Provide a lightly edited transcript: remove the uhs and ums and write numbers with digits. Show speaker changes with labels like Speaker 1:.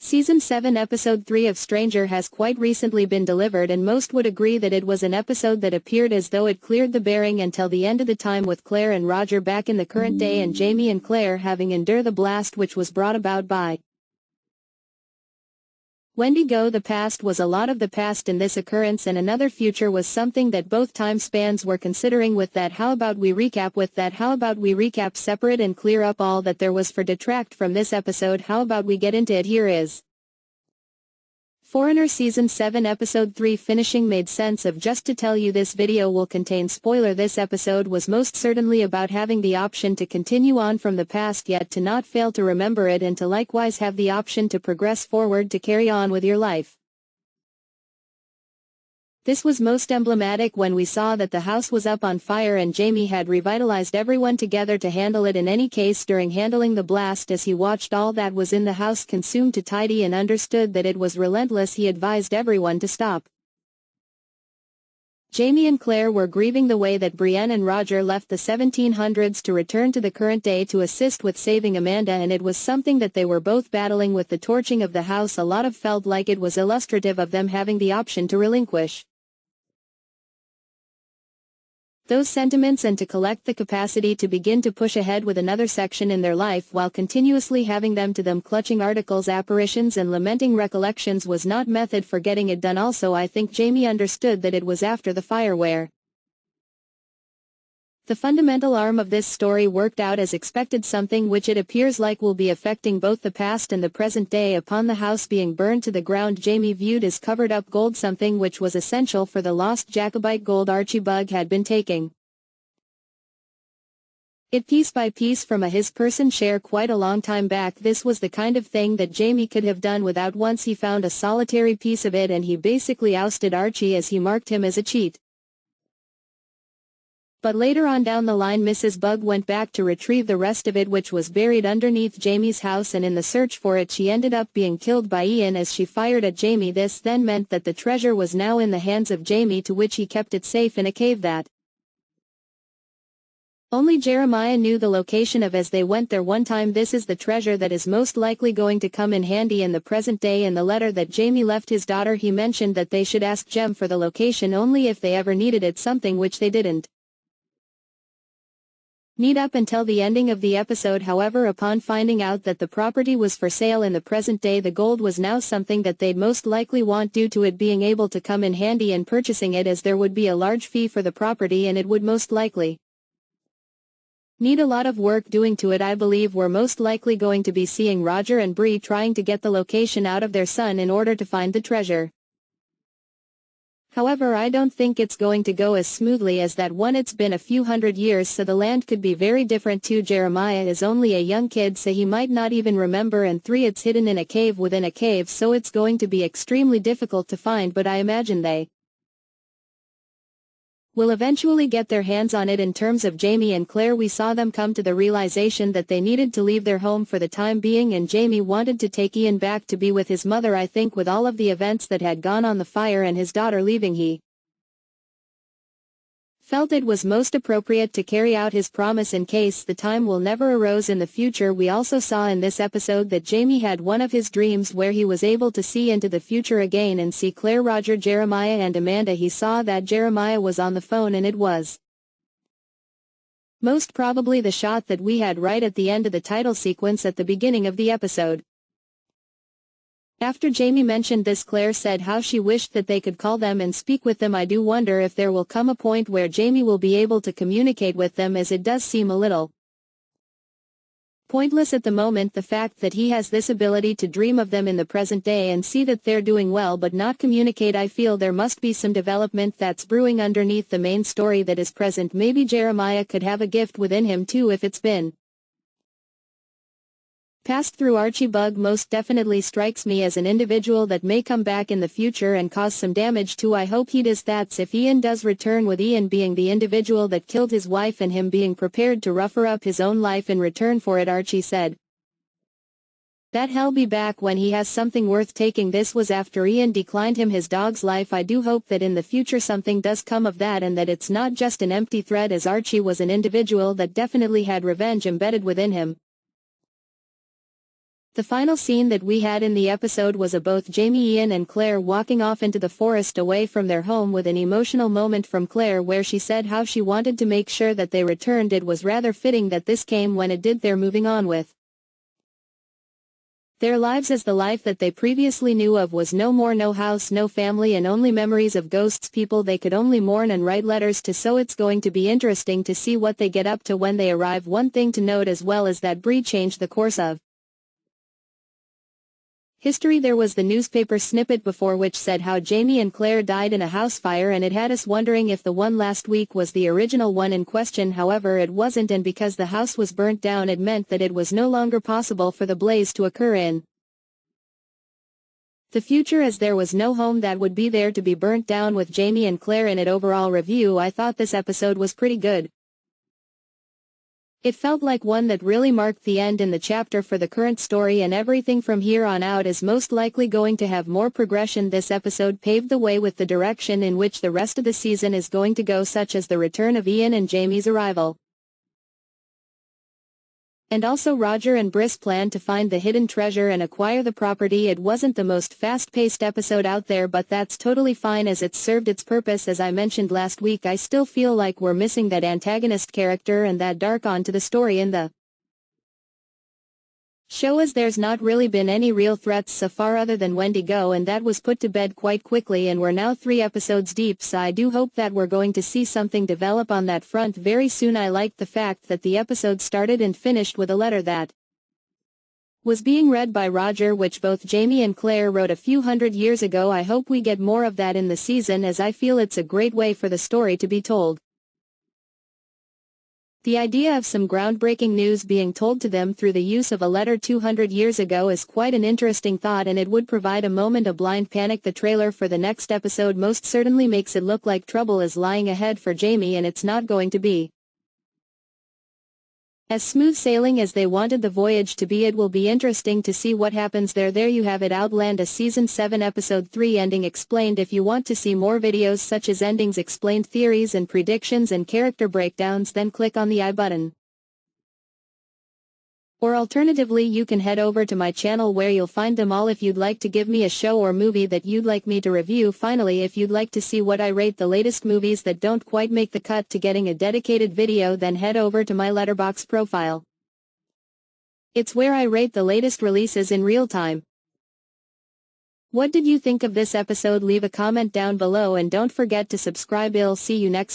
Speaker 1: Season 7 Episode 3 of Stranger has quite recently been delivered, and most would agree that it was an episode that appeared as though it cleared the bearing until the end of the time, with Claire and Roger back in the current day and Jamie and Claire having endured the blast which was brought about by Wendigo. The past was a lot of the past in this occurrence, and another future was something that both time spans were considering. With that, how about we recap separate and clear up all that there was for detract from this episode? How about we get into it? Here is Foreigner Season 7 Episode 3 finishing made sense of. Just to tell you, this video will contain spoiler. This episode was most certainly about having the option to continue on from the past, yet to not fail to remember it, and to likewise have the option to progress forward, to carry on with your life. This was most emblematic when we saw that the house was up on fire and Jamie had revitalized everyone together to handle it. In any case, during handling the blast, as he watched all that was in the house consumed to tidy and understood that it was relentless, he advised everyone to stop. Jamie and Claire were grieving the way that Brienne and Roger left the 1700s to return to the current day to assist with saving Amanda, and it was something that they were both battling with, the torching of the house. A lot of felt like it was illustrative of them having the option to relinquish those sentiments and to collect the capacity to begin to push ahead with another section in their life, while continuously having them clutching articles, apparitions and lamenting recollections was not method for getting it done. Also, I think Jamie understood that it was after the fire where the fundamental arm of this story worked out as expected, something which it appears like will be affecting both the past and the present day. Upon the house being burned to the ground, Jamie viewed as covered up gold, something which was essential for the lost Jacobite gold Archie Bugg had been taking it piece by piece from his person share quite a long time back. This was the kind of thing that Jamie could have done without once he found a solitary piece of it, and he basically ousted Archie as he marked him as a cheat. But later on down the line, Mrs. Bugg went back to retrieve the rest of it, which was buried underneath Jamie's house, and in the search for it she ended up being killed by Ian as she fired at Jamie. This then meant that the treasure was now in the hands of Jamie, to which he kept it safe in a cave that only Jeremiah knew the location of as they went there one time. This is the treasure that is most likely going to come in handy in the present day. In the letter that Jamie left his daughter, he mentioned that they should ask Jem for the location only if they ever needed it, something which they didn't need up until the ending of the episode. However, upon finding out that the property was for sale in the present day, the gold was now something that they'd most likely want, due to it being able to come in handy in purchasing it, as there would be a large fee for the property and it would most likely need a lot of work doing to it. I believe we're most likely going to be seeing Roger and Bree trying to get the location out of their son in order to find the treasure. However, I don't think it's going to go as smoothly as that. One, it's been a few hundred years, so the land could be very different. Two, Jeremiah is only a young kid, so he might not even remember, and three, it's hidden in a cave within a cave, so it's going to be extremely difficult to find. But I imagine they will eventually get their hands on it. In terms of Jamie and Claire, we saw them come to the realization that they needed to leave their home for the time being, and Jamie wanted to take Ian back to be with his mother. I think with all of the events that had gone on, the fire and his daughter leaving, he felt it was most appropriate to carry out his promise in case the time will never arose in the future. We also saw in this episode that Jamie had one of his dreams where he was able to see into the future again and see Claire, Roger, Jeremiah and Amanda. He saw that Jeremiah was on the phone, and it was most probably the shot that we had right at the end of the title sequence at the beginning of the episode. After Jamie mentioned this, Claire said how she wished that they could call them and speak with them. I do wonder if there will come a point where Jamie will be able to communicate with them, as it does seem a little pointless at the moment, the fact that he has this ability to dream of them in the present day and see that they're doing well but not communicate. I feel there must be some development that's brewing underneath the main story that is present. Maybe Jeremiah could have a gift within him too if it's been passed through Archie Bugg. Most definitely strikes me as an individual that may come back in the future and cause some damage too. I hope he does. That's if Ian does return, with Ian being the individual that killed his wife and him being prepared to rougher up his own life in return for it. Archie said that he'll be back when he has something worth taking. This was after Ian declined him his dog's life. I do hope that in the future something does come of that, and that it's not just an empty threat, as Archie was an individual that definitely had revenge embedded within him. The final scene that we had in the episode was of both Jamie, Ian and Claire walking off into the forest away from their home, with an emotional moment from Claire where she said how she wanted to make sure that they returned. It was rather fitting that this came when it did. They're moving on with their lives, as the life that they previously knew of was no more, no house, no family, and only memories of ghosts, people they could only mourn and write letters to. So it's going to be interesting to see what they get up to when they arrive. One thing to note as well is that Bree changed the course of history. There was the newspaper snippet before which said how Jamie and Claire died in a house fire, and it had us wondering if the one last week was the original one in question. However, it wasn't, and because the house was burnt down, it meant that it was no longer possible for the blaze to occur in the future, as there was no home that would be there to be burnt down with Jamie and Claire in it. Overall review, I thought this episode was pretty good. It felt like one that really marked the end in the chapter for the current story, and everything from here on out is most likely going to have more progression. This episode paved the way with the direction in which the rest of the season is going to go, such as the return of Ian and Jamie's arrival. And also Roger and Briss plan to find the hidden treasure and acquire the property. It wasn't the most fast-paced episode out there, but that's totally fine as it served its purpose. As I mentioned last week, I still feel like we're missing that antagonist character and that dark on to the story in the show, as there's not really been any real threats so far other than Wendigo, and that was put to bed quite quickly, and we're now 3 episodes deep, so I do hope that we're going to see something develop on that front very soon. I liked the fact that the episode started and finished with a letter that was being read by Roger, which both Jamie and Claire wrote a few hundred years ago. I hope we get more of that in the season, as I feel it's a great way for the story to be told. The idea of some groundbreaking news being told to them through the use of a letter 200 years ago is quite an interesting thought, and it would provide a moment of blind panic. The trailer for the next episode most certainly makes it look like trouble is lying ahead for Jamie, and it's not going to be as smooth sailing as they wanted the voyage to be. It will be interesting to see what happens there. There you have it, Outlander Season 7 Episode 3 Ending Explained. If you want to see more videos such as endings explained, theories and predictions and character breakdowns, then click on the I button. Or alternatively, you can head over to my channel where you'll find them all if you'd like to give me a show or movie that you'd like me to review. Finally, if you'd like to see what I rate the latest movies that don't quite make the cut to getting a dedicated video, then head over to my Letterboxd profile. It's where I rate the latest releases in real time. What did you think of this episode? Leave a comment down below and don't forget to subscribe. I'll see you next